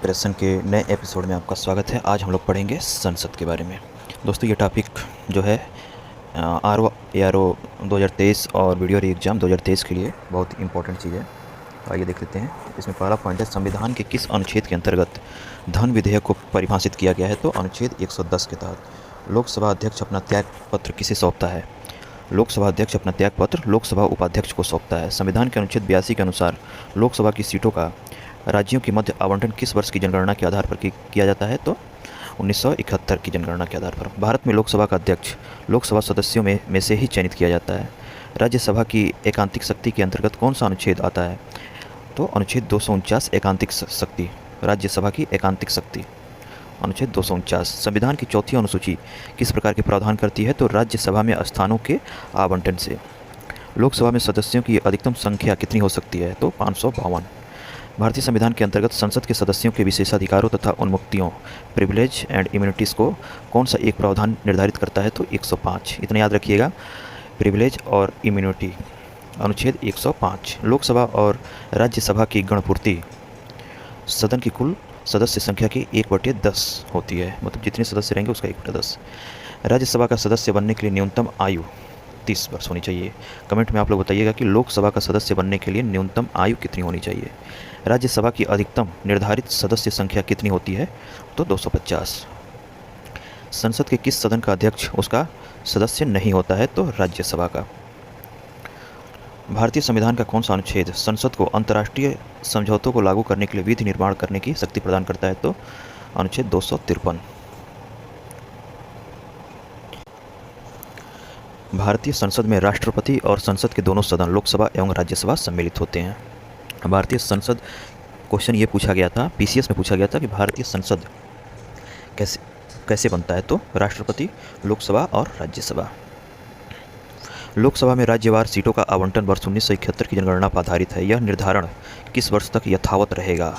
प्रेसन के नए एपिसोड में आपका स्वागत है। आज हम लोग पढ़ेंगे संसद के बारे में। दोस्तों ये टॉपिक जो है R O A R O 2023 और वीडियो री एग्ज़ाम 2023 के लिए बहुत इंपॉर्टेंट चीज़ है। आइए देख लेते हैं। इसमें पहला पॉइंट है, संविधान के किस अनुच्छेद के अंतर्गत धन विधेयक को परिभाषित किया गया है? तो अनुच्छेद 110 के तहत। लोकसभा अध्यक्ष अपना त्याग पत्र किसे सौंपता है? लोकसभा अध्यक्ष अपना त्याग पत्र लोकसभा उपाध्यक्ष को सौंपता है। संविधान के अनुच्छेद 82 के अनुसार लोकसभा की सीटों का राज्यों के मध्य आवंटन किस वर्ष की जनगणना के आधार पर किया जाता है? तो 1971 की जनगणना के आधार पर। भारत में लोकसभा का अध्यक्ष लोकसभा सदस्यों में से ही चयनित किया जाता है। राज्यसभा की एकांतिक शक्ति के अंतर्गत कौन सा अनुच्छेद आता है? तो अनुच्छेद 249 एकांतिक शक्ति, राज्यसभा की एकांतिक शक्ति, अनुच्छेद 249। संविधान की चौथी अनुसूची किस प्रकार के प्रावधान करती है? तो राज्यसभा में स्थानों के आवंटन से। लोकसभा में सदस्यों की अधिकतम संख्या कितनी हो सकती है? तो 552। भारतीय संविधान के अंतर्गत संसद के सदस्यों के विशेषाधिकारों तथा उन्मुक्तियों, प्रिविलेज एंड इम्यूनिटीज़ को कौन सा एक प्रावधान निर्धारित करता है? तो 105। इतना याद रखिएगा, प्रिविलेज और इम्यूनिटी, अनुच्छेद 105। लोकसभा और राज्यसभा की गणपूर्ति सदन की कुल सदस्य संख्या की 1/10 होती है, मतलब जितने सदस्य रहेंगे उसका 1/10। राज्यसभा का सदस्य बनने के लिए न्यूनतम आयु 30 वर्ष होनी चाहिए। कमेंट में आप लोग बताइएगा कि लोकसभा का सदस्य बनने के लिए न्यूनतम आयु कितनी होनी चाहिए। राज्यसभा की अधिकतम निर्धारित सदस्य संख्या कितनी होती है? तो 250। संसद के किस सदन का अध्यक्ष उसका सदस्य नहीं होता है? तो राज्यसभा का। भारतीय संविधान का कौन सा अनुच्छेद संसद को अंतर्राष्ट्रीय समझौतों को लागू करने के लिए विधि निर्माण करने की शक्ति प्रदान करता है? तो अनुच्छेद 253। भारतीय संसद में राष्ट्रपति और संसद के दोनों सदन लोकसभा एवं राज्यसभा सम्मिलित होते हैं। भारतीय संसद, क्वेश्चन ये पूछा गया था, पीसीएस में पूछा गया था कि भारतीय संसद कैसे बनता है? तो राष्ट्रपति, लोकसभा और राज्यसभा। लोकसभा में राज्यवार सीटों का आवंटन वर्ष 1971 की जनगणना पर आधारित है। यह निर्धारण किस वर्ष तक यथावत रहेगा?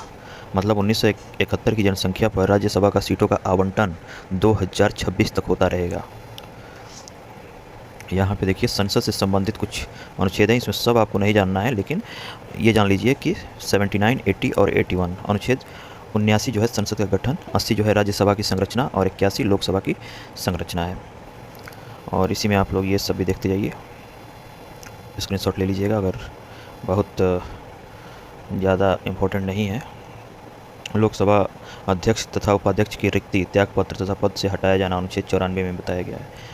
मतलब 1971 की जनसंख्या पर राज्यसभा का सीटों का आवंटन 2026 तक होता रहेगा। यहाँ पे देखिए संसद से संबंधित कुछ अनुच्छेद हैं, इसमें सब आपको नहीं जानना है, लेकिन ये जान लीजिए कि 79, 80 और 81। अनुच्छेद 79 जो है संसद का गठन, 80 जो है राज्यसभा की संरचना और 81 लोकसभा की संरचना है। और इसी में आप लोग ये सब भी देखते जाइए, स्क्रीनशॉट ले लीजिएगा अगर बहुत ज़्यादा इम्पोर्टेंट नहीं है। लोकसभा अध्यक्ष तथा उपाध्यक्ष की रिक्ति त्यागपत्र तथा पद से हटाया जाना अनुच्छेद 94 में बताया गया है।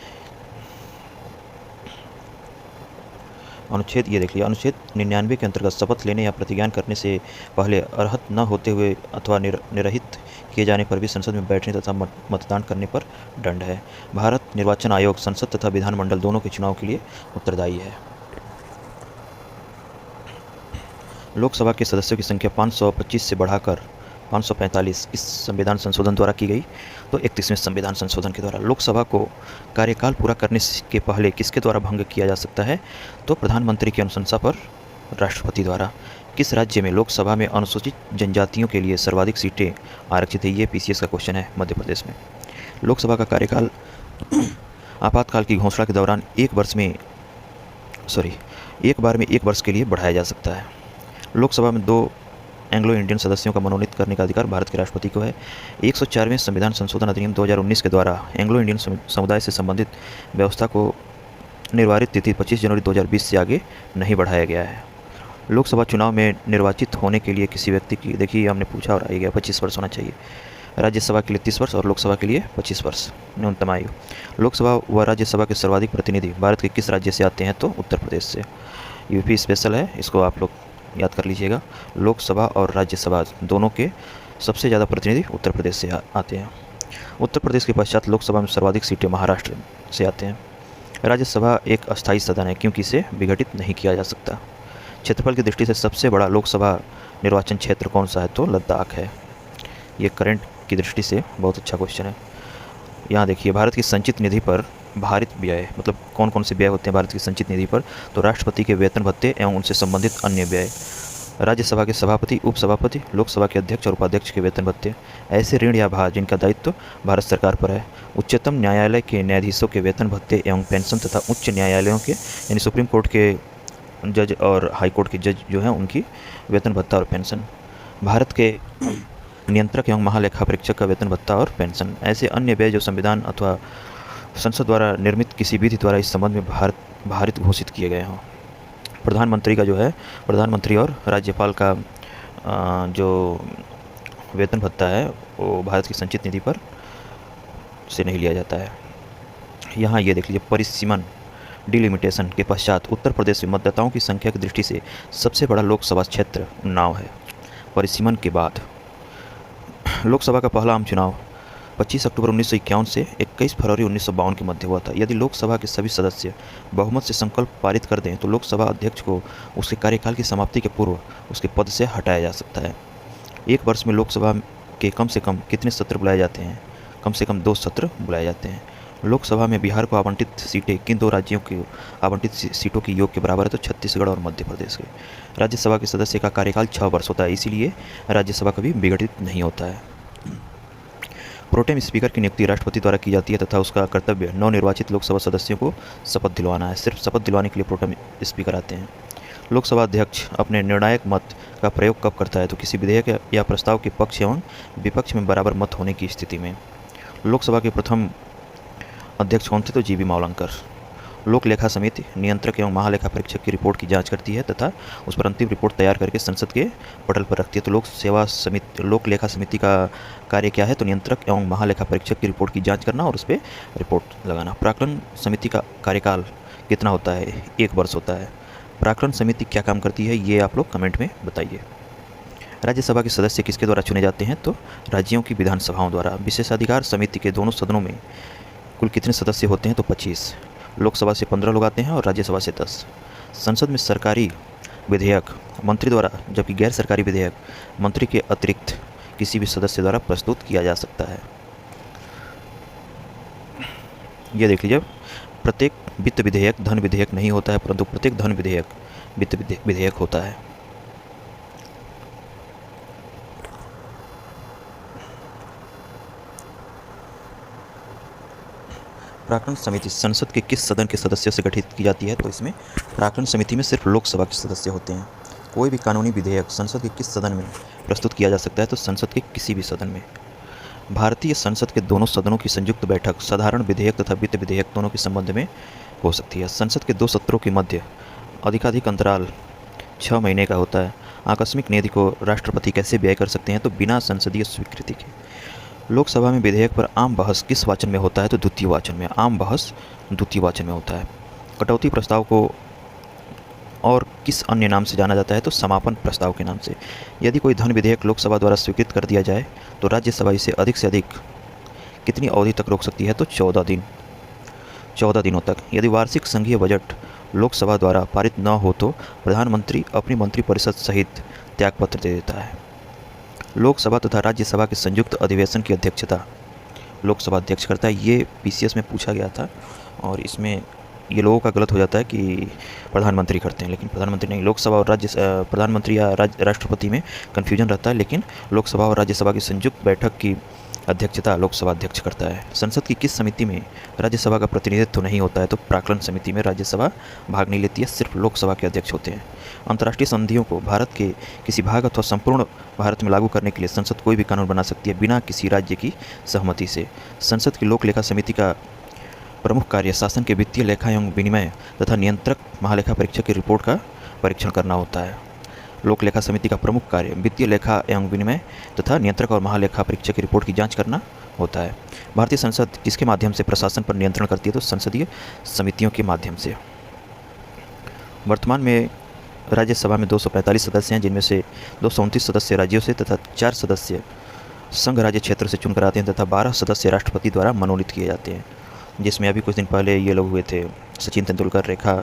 अनुच्छेद ये देख लिया, अनुच्छेद 99 के अंतर्गत शपथ लेने या प्रतिज्ञान करने से पहले अर्हत न होते हुए अथवा निरहित किए जाने पर भी संसद में बैठने तथा मतदान करने पर दंड है। भारत निर्वाचन आयोग संसद तथा विधानमंडल दोनों के चुनाव के लिए उत्तरदायी है। लोकसभा के सदस्यों की संख्या 525 से बढ़ाकर 545 इस संविधान संशोधन द्वारा की गई। तो 31वें संविधान संशोधन के द्वारा। लोकसभा को कार्यकाल पूरा करने के पहले किसके द्वारा भंग किया जा सकता है? तो प्रधानमंत्री की अनुशंसा पर राष्ट्रपति द्वारा। किस राज्य में लोकसभा में अनुसूचित जनजातियों के लिए सर्वाधिक सीटें आरक्षित है? ये पीसीएस का क्वेश्चन है, मध्य प्रदेश में। लोकसभा का कार्यकाल आपातकाल की घोषणा के दौरान एक बार में एक वर्ष के लिए बढ़ाया जा सकता है। लोकसभा में 2 एंग्लो इंडियन सदस्यों का मनोनीत करने का अधिकार भारत के राष्ट्रपति को है। 104वें संविधान संशोधन अधिनियम 2019 के द्वारा एंग्लो इंडियन समुदाय से संबंधित व्यवस्था को निर्धारित तिथि 25 जनवरी 2020 से आगे नहीं बढ़ाया गया है। लोकसभा चुनाव में निर्वाचित होने के लिए किसी व्यक्ति की, देखिए हमने पूछा और आई गया, 25 वर्ष होना चाहिए। राज्यसभा के लिए 30 वर्ष और लोकसभा के लिए 25 वर्ष न्यूनतम आयु। लोकसभा व राज्यसभा के सर्वाधिक प्रतिनिधि भारत के किस राज्य से आते हैं? तो उत्तर प्रदेश से। यूपी स्पेशल है, इसको आप लोग याद कर लीजिएगा। लोकसभा और राज्यसभा दोनों के सबसे ज़्यादा प्रतिनिधि उत्तर प्रदेश से आते हैं। उत्तर प्रदेश के पश्चात लोकसभा में सर्वाधिक सीटें महाराष्ट्र से आते हैं। राज्यसभा एक अस्थायी सदन है क्योंकि इसे विघटित नहीं किया जा सकता। क्षेत्रफल की दृष्टि से सबसे बड़ा लोकसभा निर्वाचन क्षेत्र कौन सा है? तो लद्दाख है। ये करंट की दृष्टि से बहुत अच्छा क्वेश्चन है। यहाँ देखिए, भारत की संचित निधि पर भारित व्यय, मतलब कौन कौन से व्यय होते हैं भारत की संचित निधि पर? तो राष्ट्रपति के वेतन भत्ते एवं उनसे संबंधित अन्य व्यय, राज्यसभा के सभापति, उपसभापति, लोकसभा के अध्यक्ष और उपाध्यक्ष के वेतन भत्ते, ऐसे ऋण या भार जिनका दायित्व भारत सरकार पर है, उच्चतम न्यायालय के न्यायाधीशों के वेतन भत्ते एवं पेंशन तथा उच्च न्यायालयों के यानी सुप्रीम कोर्ट के जज और हाई कोर्ट के जज जो हैं उनकी वेतन भत्ता और पेंशन। भारत के नियंत्रक एवं महालेखा परीक्षक का वेतन भत्ता और पेंशन, ऐसे अन्य व्यय जो संविधान अथवा संसद द्वारा निर्मित किसी विधि द्वारा इस संबंध में भारित घोषित किए गए हों। प्रधानमंत्री का जो है, प्रधानमंत्री और राज्यपाल का जो वेतन भत्ता है वो भारत की संचित निधि पर से नहीं लिया जाता है। यहाँ ये देख लीजिए, परिसीमन डिलिमिटेशन के पश्चात उत्तर प्रदेश में मतदाताओं की संख्या की दृष्टि से सबसे बड़ा लोकसभा क्षेत्र उन्नाव है। परिसीमन के बाद लोकसभा का पहला आम चुनाव 25 अक्टूबर 1951 से 21 फरवरी 1952 के मध्य हुआ था। यदि लोकसभा के सभी सदस्य बहुमत से संकल्प पारित कर दें तो लोकसभा अध्यक्ष को उसके कार्यकाल की समाप्ति के पूर्व उसके पद से हटाया जा सकता है। एक वर्ष में लोकसभा के कम से कम कितने सत्र बुलाए जाते हैं? कम से कम 2 सत्र बुलाए जाते हैं। लोकसभा में बिहार को आवंटित सीटें किन 2 राज्यों की आवंटित सीटों के योग के बराबर है? तो छत्तीसगढ़ और मध्य प्रदेश के। राज्यसभा के सदस्य का कार्यकाल 6 वर्ष होता है, इसीलिए राज्यसभा कभी विघटित नहीं होता है। प्रोटेम स्पीकर की नियुक्ति राष्ट्रपति द्वारा की जाती है तथा उसका कर्तव्य नवनिर्वाचित लोकसभा सदस्यों को शपथ दिलवाना है। सिर्फ शपथ दिलवाने के लिए प्रोटेम स्पीकर आते हैं। लोकसभा अध्यक्ष अपने निर्णायक मत का प्रयोग कब करता है? तो किसी विधेयक या प्रस्ताव के पक्ष एवं विपक्ष में बराबर मत होने की स्थिति में। लोकसभा के प्रथम अध्यक्ष कौन थे? तो जीबी मावलंकर। लोक लेखा समिति नियंत्रक एवं महालेखा परीक्षक की रिपोर्ट की जांच करती है तथा उस पर अंतिम रिपोर्ट तैयार करके संसद के पटल पर रखती है। तो लोक लेखा समिति का कार्य क्या है? तो नियंत्रक एवं महालेखा परीक्षक की रिपोर्ट की जांच करना और उस पर रिपोर्ट लगाना। प्राक्कलन समिति का कार्यकाल कितना होता है? 1 वर्ष होता है। प्राक्कलन समिति क्या काम करती है, ये आप लोग कमेंट में बताइए। राज्यसभा के सदस्य किसके द्वारा चुने जाते हैं? तो राज्यों की विधानसभाओं द्वारा। विशेषाधिकार समिति के दोनों सदनों में कुल कितने सदस्य होते हैं? तो 25। लोकसभा से 15 लोग आते हैं और राज्यसभा से 10। संसद में सरकारी विधेयक मंत्री द्वारा, जबकि गैर सरकारी विधेयक मंत्री के अतिरिक्त किसी भी सदस्य द्वारा प्रस्तुत किया जा सकता है। ये देख लीजिए, प्रत्येक वित्त विधेयक धन विधेयक नहीं होता है, परंतु प्रत्येक धन विधेयक वित्त विधेयक होता है। प्राक्कलन समिति संसद के किस सदन के सदस्यों से गठित की जाती है? तो इसमें प्राक्कलन समिति में सिर्फ लोकसभा के सदस्य होते हैं। कोई भी कानूनी विधेयक संसद के किस सदन में प्रस्तुत किया जा सकता है? तो संसद के किसी भी सदन में। भारतीय संसद के दोनों सदनों की संयुक्त बैठक साधारण विधेयक तथा वित्त विधेयक दोनों के संबंध में हो सकती है। संसद के 2 सत्रों के मध्य अधिकाधिक अंतराल 6 महीने का होता है। आकस्मिक निधि को राष्ट्रपति कैसे व्यय कर सकते हैं? तो बिना संसदीय स्वीकृति के। लोकसभा में विधेयक पर आम बहस किस वाचन में होता है? तो द्वितीय वाचन में। आम बहस द्वितीय वाचन में होता है। कटौती प्रस्ताव को और किस अन्य नाम से जाना जाता है? तो समापन प्रस्ताव के नाम से। यदि कोई धन विधेयक लोकसभा द्वारा स्वीकृत कर दिया जाए तो राज्यसभा इसे अधिक से अधिक कितनी अवधि तक रोक सकती है? तो 14 दिन, 14 दिनों तक। यदि वार्षिक संघीय बजट लोकसभा द्वारा पारित न हो तो प्रधानमंत्री अपनी मंत्रिपरिषद सहित त्यागपत्र दे देता है। लोकसभा तथा राज्यसभा के संयुक्त अधिवेशन की अध्यक्षता लोकसभा अध्यक्ष करता है। ये पीसीएस में पूछा गया था और इसमें ये लोगों का गलत हो जाता है कि प्रधानमंत्री करते हैं, लेकिन प्रधानमंत्री नहीं। लोकसभा और प्रधानमंत्री या राष्ट्रपति में कन्फ्यूजन रहता है, लेकिन लोकसभा और राज्यसभा की संयुक्त बैठक की अध्यक्षता लोकसभा अध्यक्ष करता है। संसद की किस समिति में राज्यसभा का प्रतिनिधित्व नहीं होता है? तो प्राक्कलन समिति में राज्यसभा भाग नहीं लेती है, सिर्फ लोकसभा के अध्यक्ष होते हैं। अंतर्राष्ट्रीय संधियों को भारत के किसी भाग अथवा संपूर्ण भारत में लागू करने के लिए संसद कोई भी कानून बना सकती है बिना किसी राज्य की सहमति से। संसद की लोक लेखा समिति का प्रमुख कार्य शासन के वित्तीय लेखा एवं विनिमय तथा नियंत्रक महालेखा परीक्षक की रिपोर्ट का परीक्षण करना होता है। लोक लेखा समिति का प्रमुख कार्य वित्तीय लेखा एवं विनिमय तथा नियंत्रक और महालेखा परीक्षक की रिपोर्ट की जांच करना होता है। भारतीय संसद किसके माध्यम से प्रशासन पर नियंत्रण करती है? तो संसदीय समितियों के माध्यम से। वर्तमान में राज्यसभा में 245 सदस्य हैं, जिनमें से 229 सदस्य राज्यों से तथा 4 सदस्य संघ राज्य क्षेत्र से चुनकर आते हैं तथा 12 सदस्य राष्ट्रपति द्वारा मनोनीत किए जाते हैं, जिसमें अभी कुछ दिन पहले ये लोग हुए थे, सचिन तेंदुलकर, रेखा,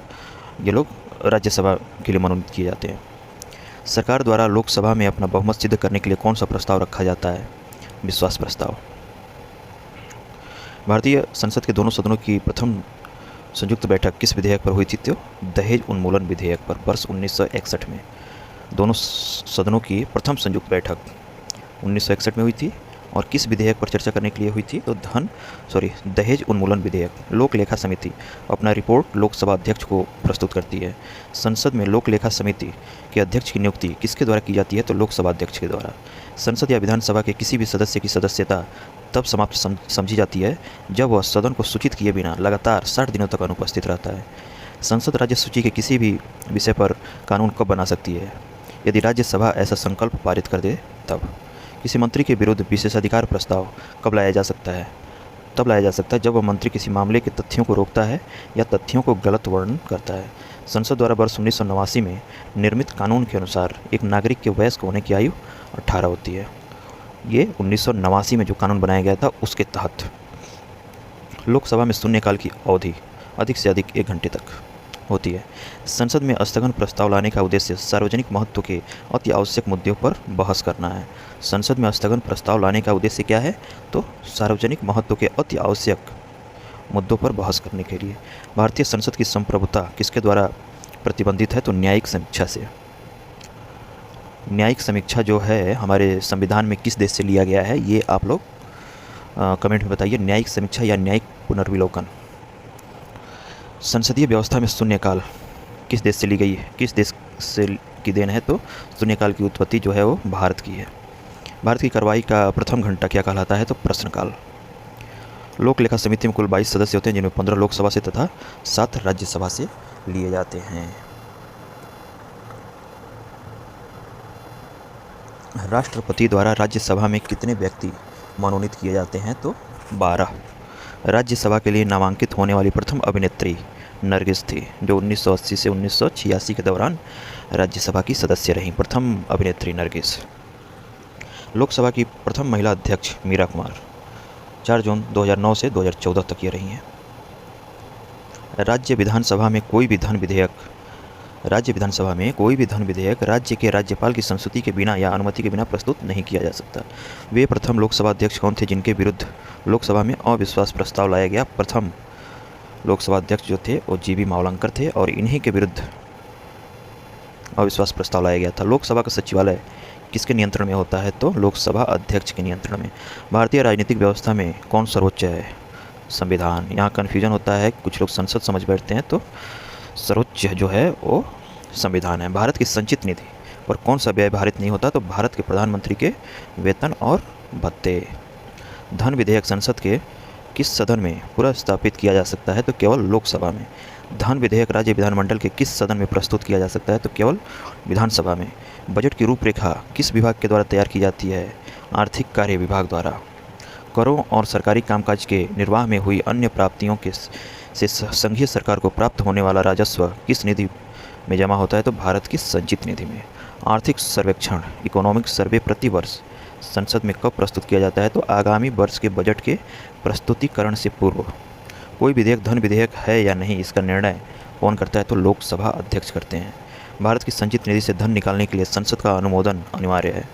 ये लोग राज्यसभा के लिए मनोनीत किए जाते हैं। सरकार द्वारा लोकसभा में अपना बहुमत सिद्ध करने के लिए कौन सा प्रस्ताव रखा जाता है? विश्वास प्रस्ताव। भारतीय संसद के दोनों सदनों की प्रथम संयुक्त बैठक किस विधेयक पर हुई थी? तो दहेज उन्मूलन विधेयक पर वर्ष 1961 में। दोनों सदनों की प्रथम संयुक्त बैठक 1961 में हुई थी और किस विधेयक पर चर्चा करने के लिए हुई थी? तो दहेज उन्मूलन विधेयक। लोक लेखा समिति अपना रिपोर्ट लोकसभा अध्यक्ष को प्रस्तुत करती है। संसद में लोक लेखा समिति के अध्यक्ष की नियुक्ति किसके द्वारा की जाती है? तो लोकसभा अध्यक्ष के द्वारा। संसद या विधानसभा के किसी भी सदस्य की सदस्यता तब समाप्त समझी जाती है जब वह सदन को सूचित किए बिना लगातार 60 दिनों तक अनुपस्थित रहता है। संसद राज्य सूची के किसी भी विषय पर कानून कब बना सकती है? यदि राज्यसभा ऐसा संकल्प पारित कर दे तब। किसी मंत्री के विरुद्ध विशेषाधिकार प्रस्ताव कब लाया जा सकता है? तब लाया जा सकता है जब वह मंत्री किसी मामले के तथ्यों को रोकता है या तथ्यों को गलत वर्णन करता है। संसद द्वारा वर्ष 1989 में निर्मित कानून के अनुसार एक नागरिक के वयस्क होने की आयु 18 होती है। ये 1989 में जो कानून बनाया गया था उसके तहत। लोकसभा में शून्यकाल की अवधि अधिक से अधिक 1 घंटे तक होती है। संसद में स्थगन प्रस्ताव लाने का उद्देश्य सार्वजनिक महत्व के अति आवश्यक मुद्दों पर बहस करना है। संसद में स्थगन प्रस्ताव लाने का उद्देश्य क्या है? तो सार्वजनिक महत्व के अति आवश्यक मुद्दों पर बहस करने के लिए। भारतीय संसद की संप्रभुता किसके द्वारा प्रतिबंधित है? तो न्यायिक समीक्षा से। न्यायिक समीक्षा जो है हमारे संविधान में किस देश से लिया गया है, ये आप लोग कमेंट में बताइए। न्यायिक समीक्षा या न्यायिक पुनर्विलोकन। संसदीय व्यवस्था में शून्यकाल किस देश से ली गई है? किस देश से की देन है? तो शून्यकाल की उत्पत्ति जो है वो भारत की है। भारत की कार्रवाई का प्रथम घंटा क्या कहलाता है? तो प्रश्नकाल। लोक लेखा समिति में कुल 22 सदस्य होते हैं, जिनमें 15 लोकसभा से तथा 7 राज्यसभा से लिए जाते हैं। राष्ट्रपति द्वारा राज्यसभा में कितने व्यक्ति मनोनीत किए जाते हैं? तो 12। राज्यसभा के लिए नामांकित होने वाली प्रथम अभिनेत्री नरगिस थी, जो 1980 से 1986 के दौरान राज्यसभा की सदस्य रहीं। प्रथम अभिनेत्री नरगिस। लोकसभा की प्रथम महिला अध्यक्ष मीरा कुमार 4 जून 2009 से 2014 तक ये रही हैं। राज्य विधानसभा में कोई भी धन विधेयक राज्य के राज्यपाल की संस्तुति के बिना या अनुमति के बिना प्रस्तुत नहीं किया जा सकता। वे प्रथम लोकसभा अध्यक्ष कौन थे जिनके विरुद्ध लोकसभा में अविश्वास प्रस्ताव लाया गया? प्रथम लोकसभा अध्यक्ष जो थे वो जीबी मावलंकर थे और इन्हीं के विरुद्ध अविश्वास प्रस्ताव लाया गया था। लोकसभा का सचिवालय किसके नियंत्रण में होता है? तो लोकसभा अध्यक्ष के नियंत्रण में। भारतीय राजनीतिक व्यवस्था में कौन सर्वोच्च है? संविधान। यहाँ कन्फ्यूजन होता है, कुछ लोग संसद समझ बैठते हैं, तो सर्वोच्च जो है वो संविधान है। भारत की संचित निधि पर कौन सा व्यय भारित नहीं होता? तो भारत के प्रधानमंत्री के वेतन और भत्ते। धन विधेयक संसद के किस सदन में पुनर्स्थापित किया जा सकता है? तो केवल लोकसभा में। धन विधेयक राज्य विधानमंडल के किस सदन में प्रस्तुत किया जा सकता है? तो केवल विधानसभा में। बजट की रूपरेखा किस विभाग के द्वारा तैयार की जाती है? आर्थिक कार्य विभाग द्वारा। करों और सरकारी कामकाज के निर्वाह में हुई अन्य प्राप्तियों से संघीय सरकार को प्राप्त होने वाला राजस्व किस निधि में जमा होता है? तो भारत की संचित निधि में। आर्थिक सर्वेक्षण इकोनॉमिक सर्वे प्रति वर्ष संसद में कब प्रस्तुत किया जाता है? तो आगामी वर्ष के बजट के प्रस्तुतिकरण से पूर्व। कोई विधेयक धन विधेयक है या नहीं, इसका निर्णय कौन करता है? तो लोकसभा अध्यक्ष करते हैं। भारत की संचित निधि से धन निकालने के लिए संसद का अनुमोदन अनिवार्य है।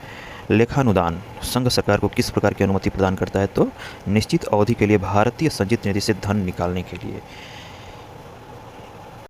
लेखानुदान संघ सरकार को किस प्रकार की अनुमति प्रदान करता है? तो निश्चित अवधि के लिए भारतीय संचित निधि से धन निकालने के लिए।